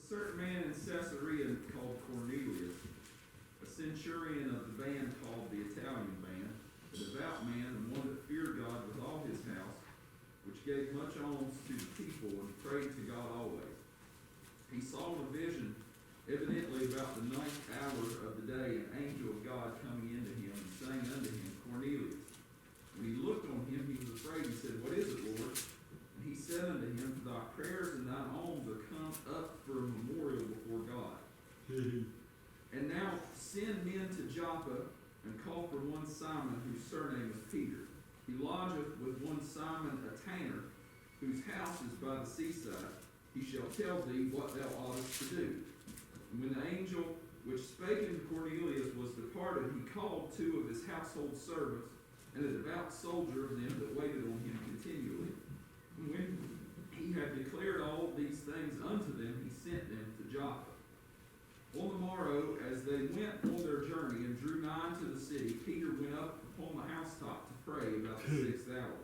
certain man in Caesarea called Cornelius, a centurion of the band called the Italian band, a devout man and one that feared God with all his house, which gave much alms to the people and prayed to God always. He saw in a vision, evidently about the ninth hour of the day, an angel of God coming into him and saying unto him, Cornelius. When he looked on him, he was afraid. He said, What is it, Lord? And he said unto him, Thy prayers and thine alms are come up for a memorial before God. And now send men to Joppa, and call for one Simon, whose surname is Peter. He lodgeth with one Simon, a tanner, whose house is by the seaside. He shall tell thee what thou oughtest to do. And when the angel which spake unto Cornelius was departed, he called two of his household servants, and a devout soldier of them that waited on him continually. And when he had declared all these things unto them, he sent them to Joppa. On the morrow, as they went on their journey and drew nigh to the city, Peter went up upon the housetop to pray about the sixth hour.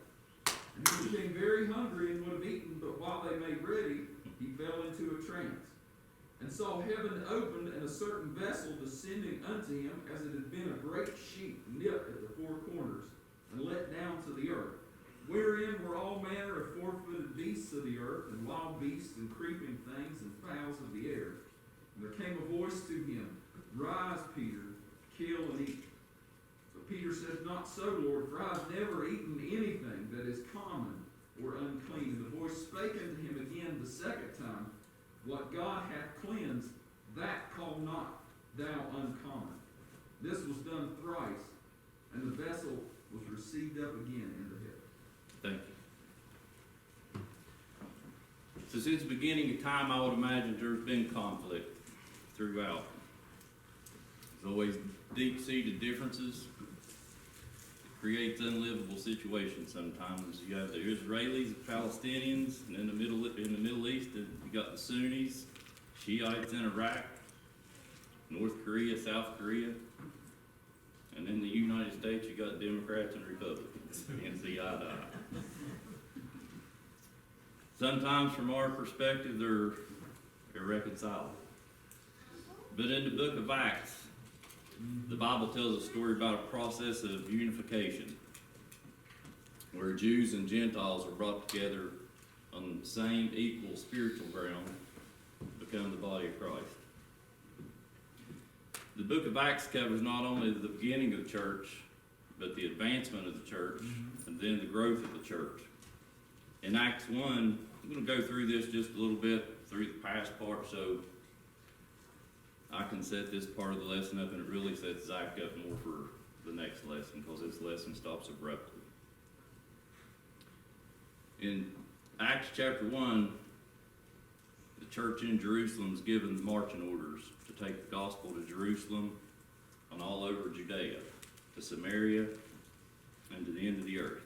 And he became very hungry and would have eaten, but while they made ready, he fell into a trance, and saw heaven opened, and a certain vessel descending unto him, as it had been a great sheet nipped at the four corners, and let down to the earth, wherein were all manner of four-footed beasts of the earth, and wild beasts, and creeping things, and fowls of the air. And there came a voice to him, Rise, Peter, kill and eat. So Peter said, Not so, Lord, for I have never eaten anything that is common or unclean. And the voice spake unto him again the second time, What God hath cleansed, that call not thou uncommon. This was done thrice, and the vessel was received up again into heaven. Thank you. So since the beginning of time, I would imagine there's been conflict throughout. There's always deep-seated differences. It creates unlivable situations sometimes. You have the Israelis, the Palestinians, and in the Middle East, you got the Sunnis, Shiites in Iraq, North Korea, South Korea, and in the United States, you got Democrats and Republicans. And see eye to eye. Sometimes, from our perspective, they're irreconcilable. But in the book of Acts, the Bible tells a story about a process of unification, where Jews and Gentiles are brought together on the same equal spiritual ground to become the body of Christ. The book of Acts covers not only the beginning of the church, but the advancement of the church, and then the growth of the church. In Acts 1, I'm going to go through this just a little bit through the past part, so I can set this part of the lesson up, and it really sets Zach up more for the next lesson, because this lesson stops abruptly. In Acts chapter 1, the church in Jerusalem is given marching orders to take the gospel to Jerusalem and all over Judea, to Samaria, and to the end of the earth.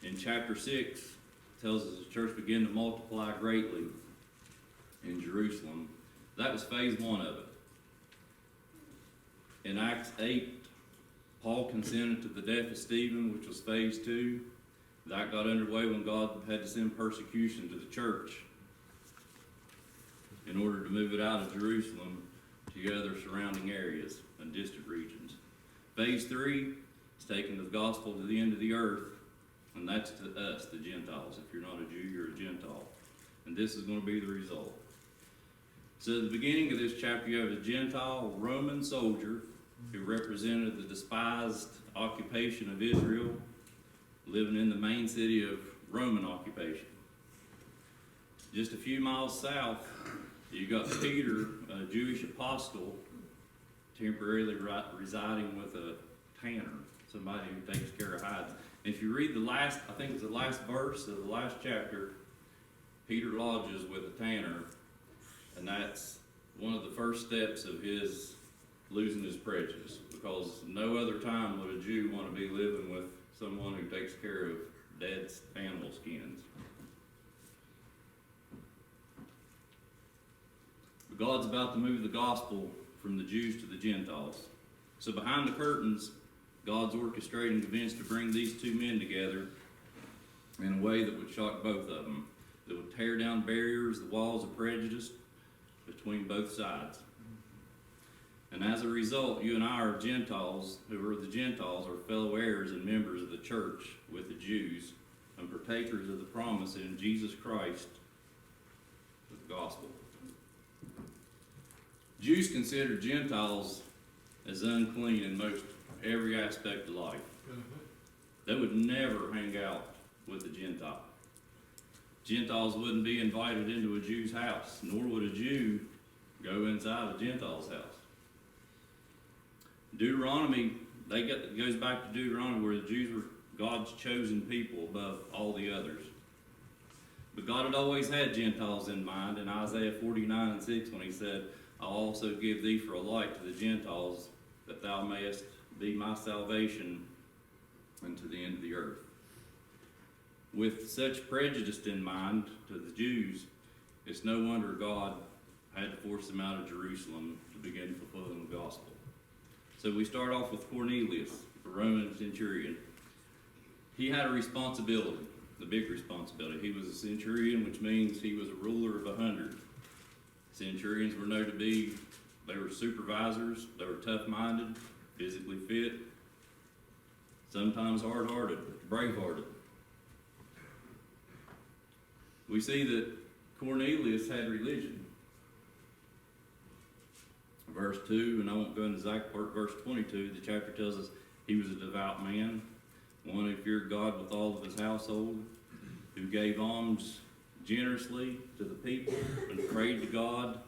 In chapter 6, it tells us the church began to multiply greatly in Jerusalem. That was phase 1 of it. In Acts 8, Paul consented to the death of Stephen, which was phase 2. That got underway when God had to send persecution to the church in order to move it out of Jerusalem to other surrounding areas and distant regions. Phase 3 is taking the gospel to the end of the earth, and that's to us, the Gentiles. If you're not a Jew, you're a Gentile. And this is going to be the result. So at the beginning of this chapter, you have a Gentile Roman soldier who represented the despised occupation of Israel, living in the main city of Roman occupation. Just a few miles south, you got Peter, a Jewish apostle, temporarily residing with a tanner, somebody who takes care of hides. And if you read the last, I think it's the last verse of the last chapter, Peter lodges with a tanner, and that's one of the first steps of his losing his prejudice, because no other time would a Jew want to be living with someone who takes care of dead animal skins. But God's about to move the gospel from the Jews to the Gentiles. So behind the curtains, God's orchestrating events to bring these two men together in a way that would shock both of them, that would tear down barriers, the walls of prejudice, between both sides. And as a result, you and I are Gentiles, who are the Gentiles, are fellow heirs and members of the church with the Jews, and partakers of the promise in Jesus Christ, the gospel. Jews consider Gentiles as unclean in most every aspect of life. They would never hang out with a Gentile. Gentiles wouldn't be invited into a Jew's house, nor would a Jew go inside a Gentile's house. Deuteronomy, it goes back to Deuteronomy where the Jews were God's chosen people above all the others. But God had always had Gentiles in mind in Isaiah 49:6 when he said, I'll also give thee for a light to the Gentiles, that thou mayest be my salvation unto the end of the earth. With such prejudice in mind to the Jews, it's no wonder God had to force them out of Jerusalem to begin fulfilling the gospel. So we start off with Cornelius, the Roman centurion. He had a responsibility, the big responsibility. He was a centurion, which means he was a ruler of 100. Centurions were known to be, they were supervisors, they were tough-minded, physically fit, sometimes hard-hearted, brave-hearted. We see that Cornelius had religion. Verse 2, and I won't go into Zack part, verse 22, the chapter tells us he was a devout man, one who feared God with all of his household, who gave alms generously to the people and prayed to God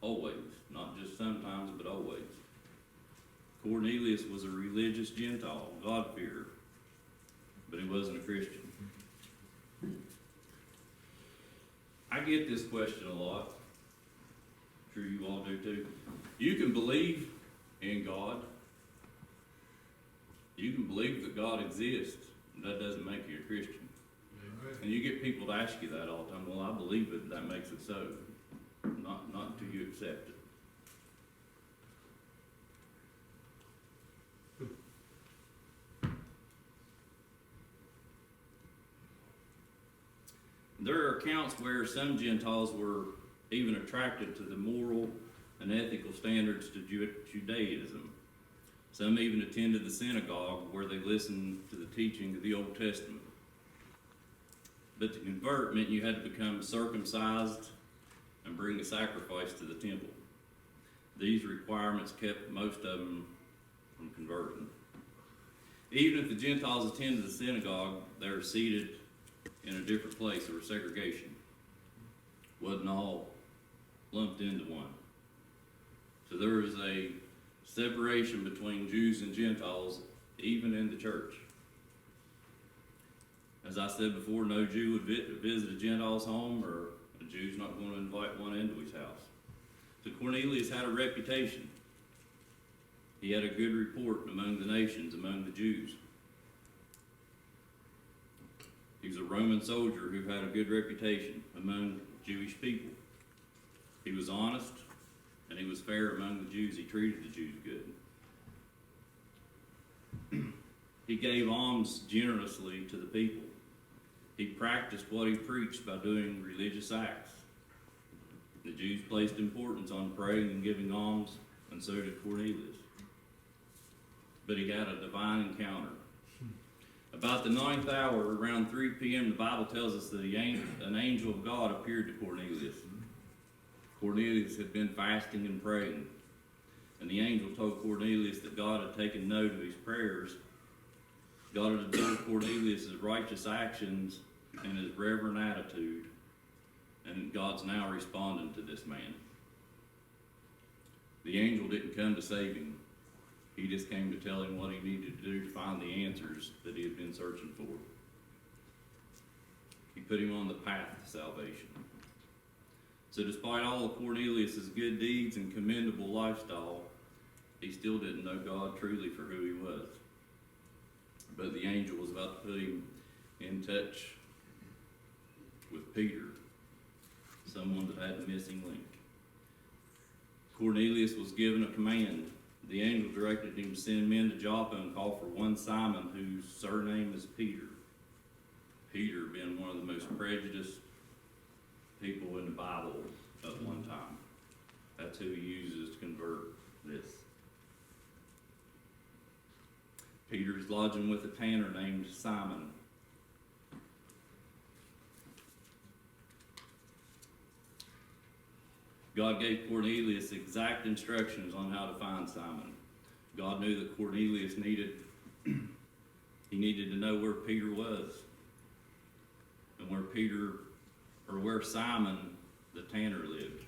always, not just sometimes, but always. Cornelius was a religious Gentile, God-fearer, but he wasn't a Christian. I get this question a lot. I'm sure you all do too. You can believe in God. You can believe that God exists, and that doesn't make you a Christian. Amen. And you get people to ask you that all the time. Well, I believe it, and that makes it so. Not until you accept it. There are accounts where some Gentiles were even attracted to the moral and ethical standards to Judaism. Some even attended the synagogue where they listened to the teaching of the Old Testament. But to convert meant you had to become circumcised and bring a sacrifice to the temple. These requirements kept most of them from converting. Even if the Gentiles attended the synagogue, they were seated in a different place. There was segregation. Wasn't all lumped into one. So there was a separation between Jews and Gentiles, even in the church. As I said before, no Jew would visit a Gentile's home, or a Jew's not going to invite one into his house. So Cornelius had a reputation. He had a good report among the nations, among the Jews. He was a Roman soldier who had a good reputation among Jewish people. He was honest, and he was fair among the Jews. He treated the Jews good. He gave alms generously to the people. He practiced what he preached by doing religious acts. The Jews placed importance on praying and giving alms, and so did Cornelius. But he had a divine encounter. About the 9th hour, around 3 p.m., the Bible tells us that an angel of God appeared to Cornelius. Cornelius had been fasting and praying, and the angel told Cornelius that God had taken note of his prayers. God had observed Cornelius' righteous actions and his reverent attitude, and God's now responding to this man. The angel didn't come to save him. He just came to tell him what he needed to do to find the answers that he had been searching for. He put him on the path to salvation. So despite all of Cornelius' good deeds and commendable lifestyle, he still didn't know God truly for who he was. But the angel was about to put him in touch with Peter, someone that had a missing link. Cornelius was given a command. The angel directed him to send men to Joppa and call for one Simon, whose surname is Peter. Peter being one of the most prejudiced people in the Bible at one time. that's who he uses to convert this. Peter is lodging with a tanner named Simon. God gave Cornelius exact instructions on how to find Simon. God knew that Cornelius needed to know where Peter was, and where Simon the tanner lived.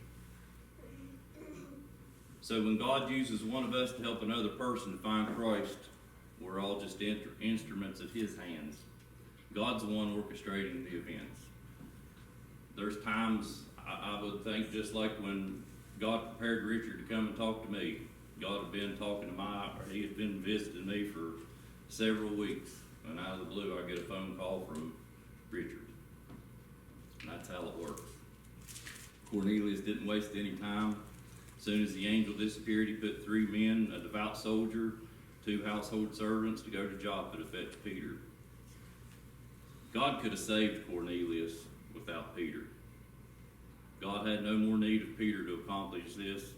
So when God uses one of us to help another person to find Christ, we're all just instruments of his hands. God's the one orchestrating the events. There's times I would think, just like when God prepared Richard to come and talk to me, God had been talking to he had been visiting me for several weeks, and out of the blue I get a phone call from Richard. And that's how it works. Cornelius didn't waste any time. As soon as the angel disappeared, he put 3 men, a devout soldier, 2 household servants to go to Joppa to fetch Peter. God could have saved Cornelius without Peter. God had no more need of Peter to accomplish his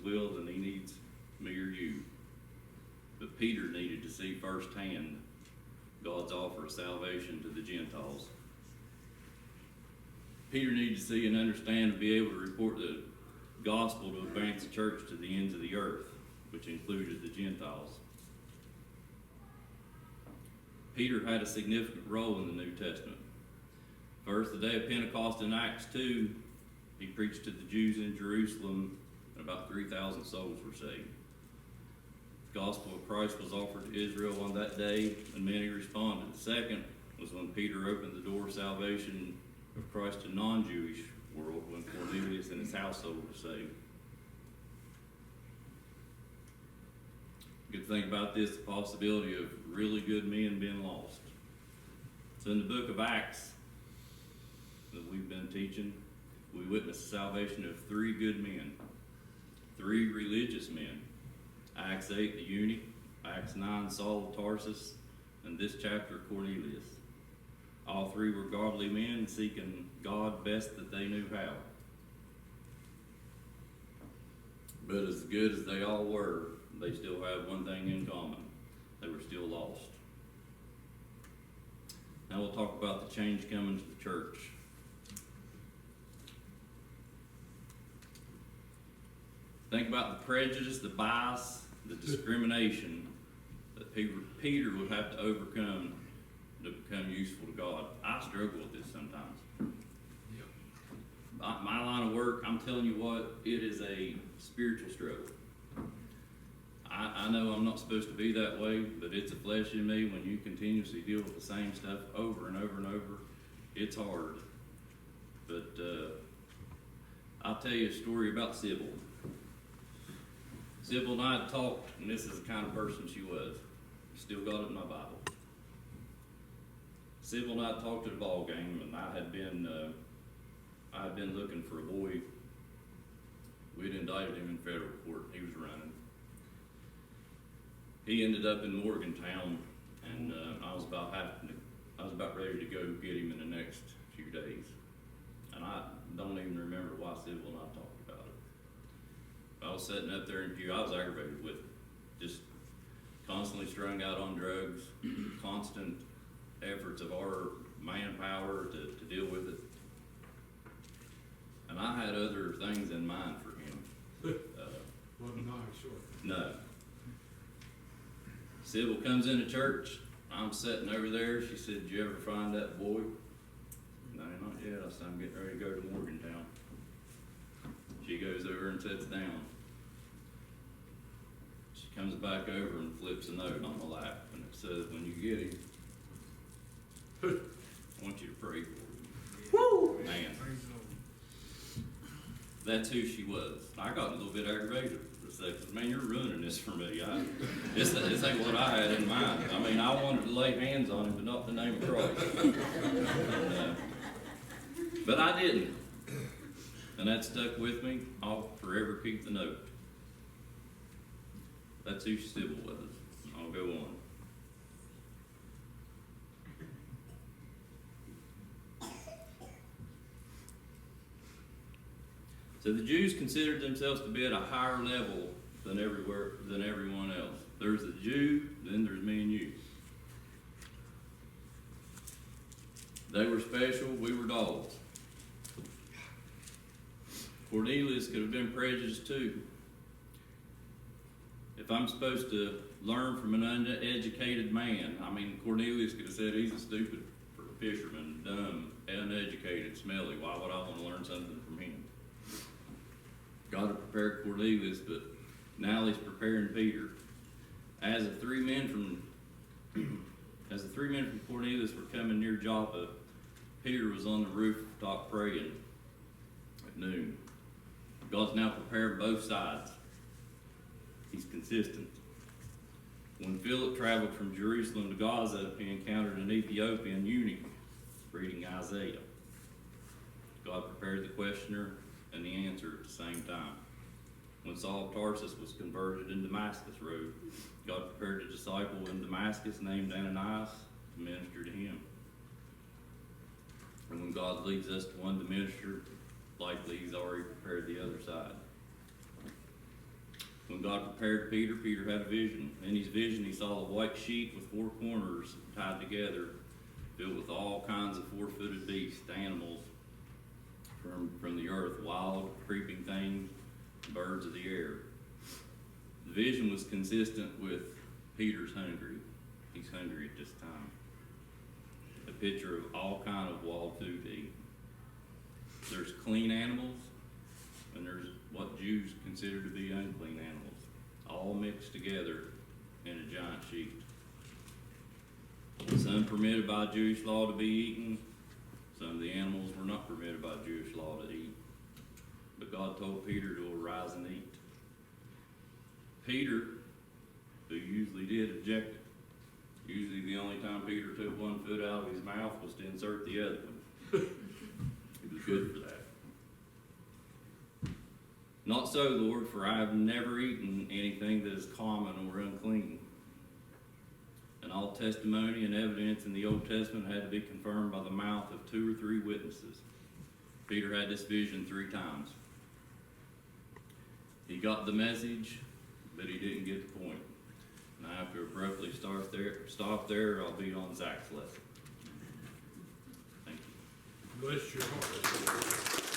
will than he needs me or you. But Peter needed to see firsthand God's offer of salvation to the Gentiles. Peter needed to see and understand and be able to report the gospel to advance the church to the ends of the earth, which included the Gentiles. Peter had a significant role in the New Testament. First, the day of Pentecost in Acts 2, he preached to the Jews in Jerusalem, and about 3,000 souls were saved. The gospel of Christ was offered to Israel on that day, and many responded. The second was when Peter opened the door of salvation of Christ to non-Jewish world, when Cornelius and his household were saved. Good thing about this, the possibility of really good men being lost. So in the book of Acts that we've been teaching, we witnessed the salvation of 3 good men, 3 religious men. Acts 8, the eunuch; Acts 9, Saul of Tarsus; and this chapter, Cornelius. All 3 were godly men seeking God best that they knew how. But as good as they all were, they still had one thing in common. They were still lost. Now we'll talk about the change coming to the church. Think about the prejudice, the bias, the discrimination that Peter would have to overcome to become useful to God. I struggle with this sometimes. My line of work, I'm telling you what, it is a spiritual struggle. I know I'm not supposed to be that way, but it's a flesh in me. When you continuously deal with the same stuff over and over and over, it's hard. But I'll tell you a story about Sybil. Sybil and I had talked, and this is the kind of person she was. Still got it in my Bible. Sybil and I talked at a ball game, and I had been looking for a boy. We'd indicted him in federal court. He was running. He ended up in Morgantown, and I was about ready to go get him in the next few days. And I don't even remember why Sybil and I talked about it. I was sitting up there in the pew. I was aggravated with it. Just constantly strung out on drugs, constant efforts of our manpower to deal with it. And I had other things in mind for him. Wasn't nice, sure. No. Sybil comes into church. I'm sitting over there. She said, "Did you ever find that boy?" "No, not yet." I said, "I'm getting ready to go to Morgantown." She goes over and sits down. She comes back over and flips a note on my lap, and it says, "When you get him, I want you to pray for him." Woo! Man, that's who she was. I got a little bit aggravated for a second. "Man, you're ruining this for me. This ain't what I had in mind. I mean, I wanted to lay hands on him, but not the name of Christ." But I didn't. And that stuck with me. I'll forever keep the note. That's who Sybil was. I'll go on. So the Jews considered themselves to be at a higher level than everyone else. There's the Jew, then there's me and you. They were special, we were dogs. Cornelius could have been prejudiced too. If I'm supposed to learn from an uneducated man, I mean, Cornelius could have said he's a stupid fisherman, dumb, uneducated, smelly. Why would I want to learn something from him? God had prepared Cornelius, but now he's preparing Peter. As the three men from Cornelius were coming near Joppa, Peter was on the rooftop praying at noon. God's now prepared both sides. He's consistent. When Philip traveled from Jerusalem to Gaza, he encountered an Ethiopian eunuch reading Isaiah. God prepared the questioner and the answer at the same time. When Saul of Tarsus was converted in Damascus road, God prepared a disciple in Damascus named Ananias to minister to him. And when God leads us to one to minister, likely he's already prepared the other side. When God prepared Peter, Peter had a vision. In his vision, he saw a white sheet with four corners tied together, filled with all kinds of four-footed beasts, animals from the earth, wild, creeping things, birds of the air. The vision was consistent with Peter's hungry. He's hungry at this time. A picture of all kind of wild food to eat. There's clean animals, and there's what Jews consider to be unclean animals, all mixed together in a giant sheet. Some permitted by Jewish law to be eaten, some of the animals were not permitted by Jewish law to eat. But God told Peter to arise and eat. Peter, who usually did object, usually the only time Peter took one foot out of his mouth was to insert the other one. He was good for that. Not so, Lord, for I have never eaten anything that is common or unclean. And all testimony and evidence in the Old Testament had to be confirmed by the mouth of 2 or 3 witnesses. Peter had this vision 3 times. He got the message, but he didn't get the point. And I have to abruptly stop there, I'll be on Zach's lesson. Thank you. Bless your heart.